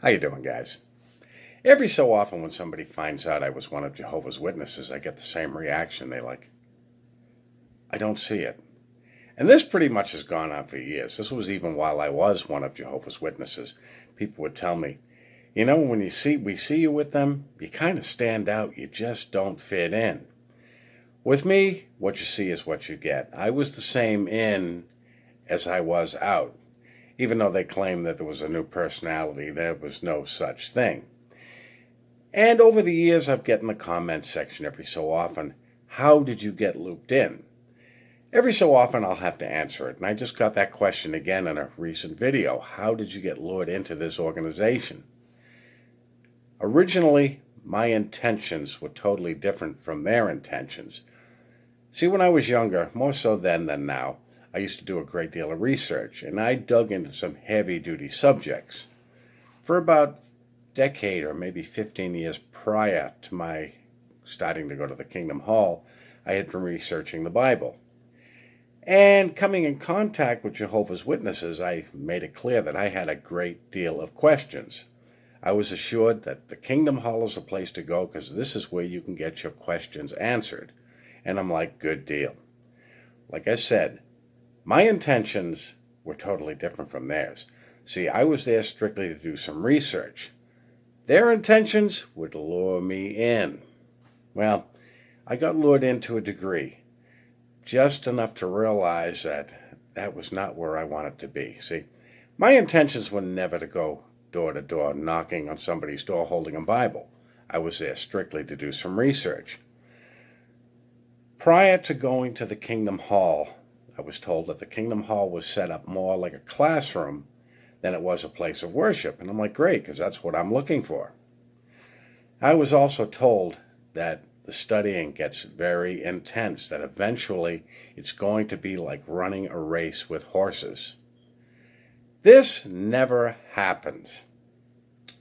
How you doing, guys? Every so often when somebody finds out I was one of Jehovah's Witnesses, I get the same reaction. They like, I don't see it. And this pretty much has gone on for years. This was even while I was one of Jehovah's Witnesses. People would tell me, when we see you with them, you kind of stand out. You just don't fit in. With me, what you see is what you get. I was the same in as I was out. Even though they claimed that there was a new personality, there was no such thing. And over the years, I've get in the comments section every so often, how did you get looped in? Every so often, I'll have to answer it. And I just got that question again in a recent video. How did you get lured into this organization? Originally, my intentions were totally different from their intentions. See, when I was younger, more so then than now, I used to do a great deal of research, and I dug into some heavy-duty subjects. For about a decade or maybe 15 years prior to my starting to go to the Kingdom Hall, I had been researching the Bible. And coming in contact with Jehovah's Witnesses, I made it clear that I had a great deal of questions. I was assured that the Kingdom Hall is a place to go because this is where you can get your questions answered. And I'm like, good deal. Like I said, my intentions were totally different from theirs. See, I was there strictly to do some research. Their intentions were to lure me in. Well, I got lured in to a degree, just enough to realize that was not where I wanted to be. See, my intentions were never to go door to door knocking on somebody's door holding a Bible. I was there strictly to do some research. Prior to going to the Kingdom Hall, I was told that the Kingdom Hall was set up more like a classroom than it was a place of worship. And I'm like, great, because that's what I'm looking for. I was also told that the studying gets very intense, that eventually it's going to be like running a race with horses. This never happens.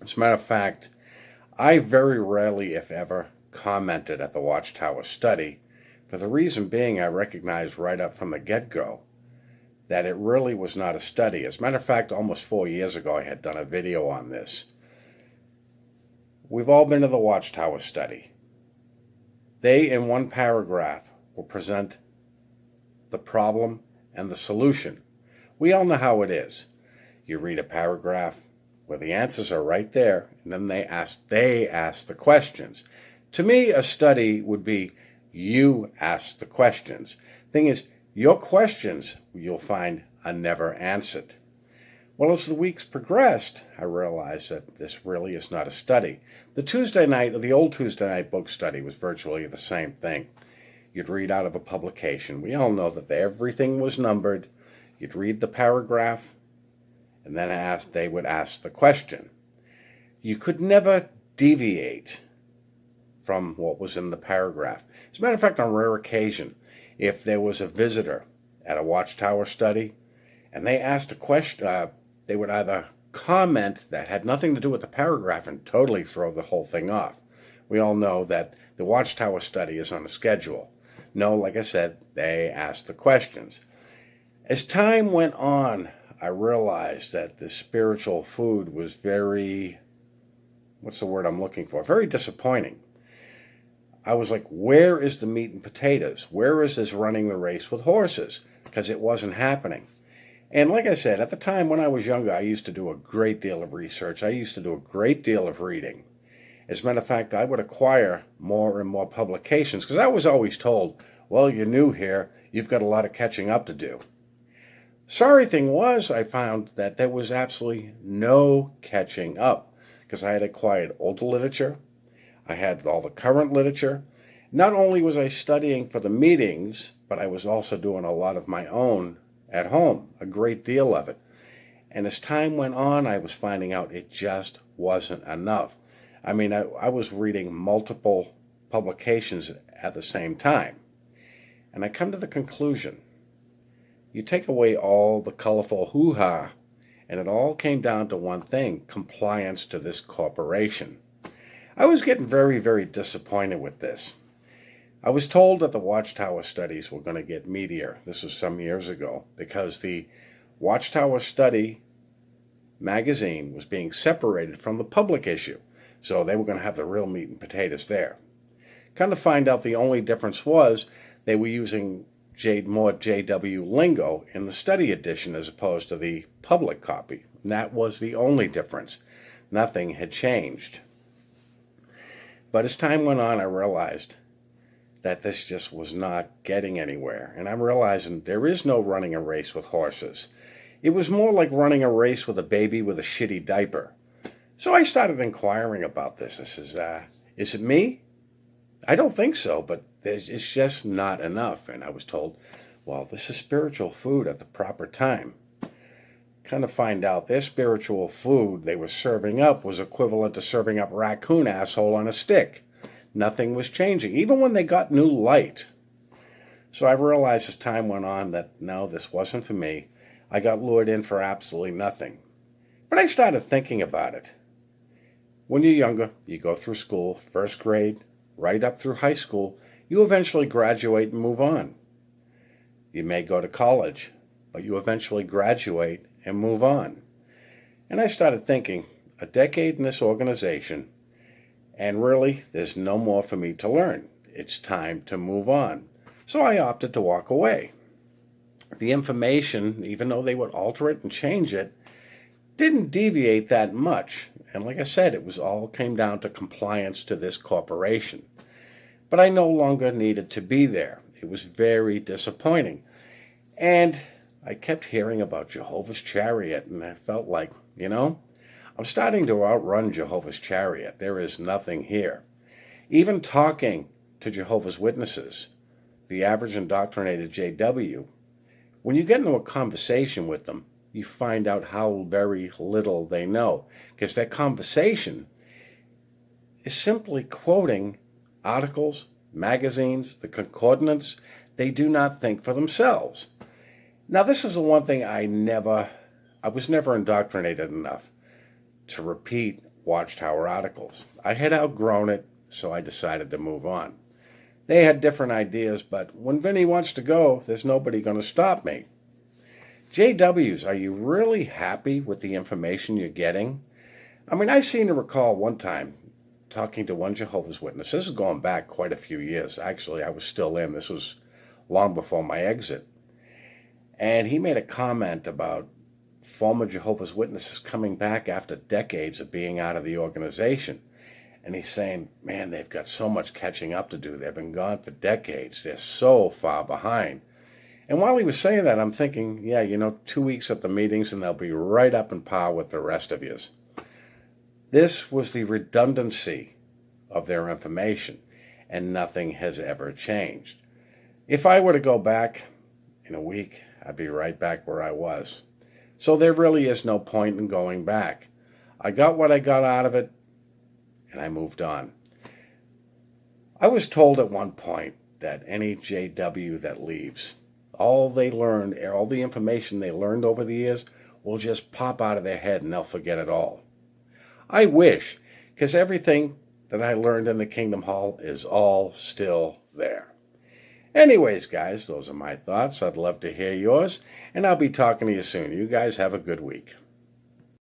As a matter of fact, I very rarely, if ever, commented at the Watchtower study, for the reason being I recognized right up from the get-go that it really was not a study. As a matter of fact, almost 4 years ago I had done a video on this. We've all been to the Watchtower study. They, in one paragraph, will present the problem and the solution. We all know how it is. You read a paragraph where the answers are right there, and then they ask the questions. To me, a study would be you ask the questions. Thing is, your questions, you'll find, are never answered. Well, as the weeks progressed, I realized that this really is not a study. The old Tuesday night book study was virtually the same thing. You'd read out of a publication. We all know that everything was numbered. You'd read the paragraph, and then they would ask the question. You could never deviate from what was in the paragraph. As a matter of fact, on rare occasion, if there was a visitor at a Watchtower study and they asked a question, they would either comment that had nothing to do with the paragraph and totally throw the whole thing off. We all know that the Watchtower study is on a schedule. No, like I said, they asked the questions. As time went on, I realized that the spiritual food was very disappointing. I was like, where is the meat and potatoes? Where is this running the race with horses? Because it wasn't happening. And like I said, at the time when I was younger, I used to do a great deal of research. I used to do a great deal of reading. As a matter of fact, I would acquire more and more publications because I was always told, well, you're new here. You've got a lot of catching up to do. Sorry thing was, I found that there was absolutely no catching up because I had acquired older literature. I had all the current literature. Not only was I studying for the meetings, but I was also doing a lot of my own at home, a great deal of it. And as time went on, I was finding out it just wasn't enough. I mean, I was reading multiple publications at the same time. And I come to the conclusion, you take away all the colorful hoo-ha, and it all came down to one thing, compliance to this corporation. I was getting very, very disappointed with this. I was told that the Watchtower studies were going to get meatier. This was some years ago because the Watchtower study magazine was being separated from the public issue. So they were going to have the real meat and potatoes there. Kind of find out the only difference was they were using more JW lingo in the study edition as opposed to the public copy. And that was the only difference. Nothing had changed. But as time went on, I realized that this just was not getting anywhere. And I'm realizing there is no running a race with horses. It was more like running a race with a baby with a shitty diaper. So I started inquiring about this. I says, is it me? I don't think so, but it's just not enough. And I was told, well, this is spiritual food at the proper time. Kind of find out their spiritual food they were serving up was equivalent to serving up raccoon asshole on a stick. Nothing was changing, even when they got new light. So I realized as time went on that no, this wasn't for me. I got lured in for absolutely nothing. But I started thinking about it. When you're younger, you go through school, first grade, right up through high school, you eventually graduate and move on. You may go to college, but you eventually graduate and move on. And I started thinking, a decade in this organization, and really, there's no more for me to learn. It's time to move on. So I opted to walk away. The information, even though they would alter it and change it, didn't deviate that much. And like I said, it was all came down to compliance to this corporation. But I no longer needed to be there. It was very disappointing. And I kept hearing about Jehovah's chariot, and I felt like, I'm starting to outrun Jehovah's chariot. There is nothing here. Even talking to Jehovah's Witnesses, the average indoctrinated JW, when you get into a conversation with them, you find out how very little they know, because their conversation is simply quoting articles, magazines, the concordance. They do not think for themselves. Now, this is the one thing I was never indoctrinated enough to repeat Watchtower articles. I had outgrown it, so I decided to move on. They had different ideas, but when Vinny wants to go, there's nobody going to stop me. JWs, are you really happy with the information you're getting? I mean, I seem to recall one time talking to one Jehovah's Witness. This is going back quite a few years. Actually, I was still in. This was long before my exit. And he made a comment about former Jehovah's Witnesses coming back after decades of being out of the organization. And he's saying, man, they've got so much catching up to do. They've been gone for decades. They're so far behind. And while he was saying that, I'm thinking, yeah, 2 weeks at the meetings and they'll be right up in par with the rest of yous. This was the redundancy of their information, and nothing has ever changed. If I were to go back in a week, I'd be right back where I was. So there really is no point in going back. I got what I got out of it, and I moved on. I was told at one point that any JW that leaves, all they learned, all the information they learned over the years will just pop out of their head and they'll forget it all. I wish, because everything that I learned in the Kingdom Hall is all still there. Anyways, guys, those are my thoughts. I'd love to hear yours, and I'll be talking to you soon. You guys have a good week.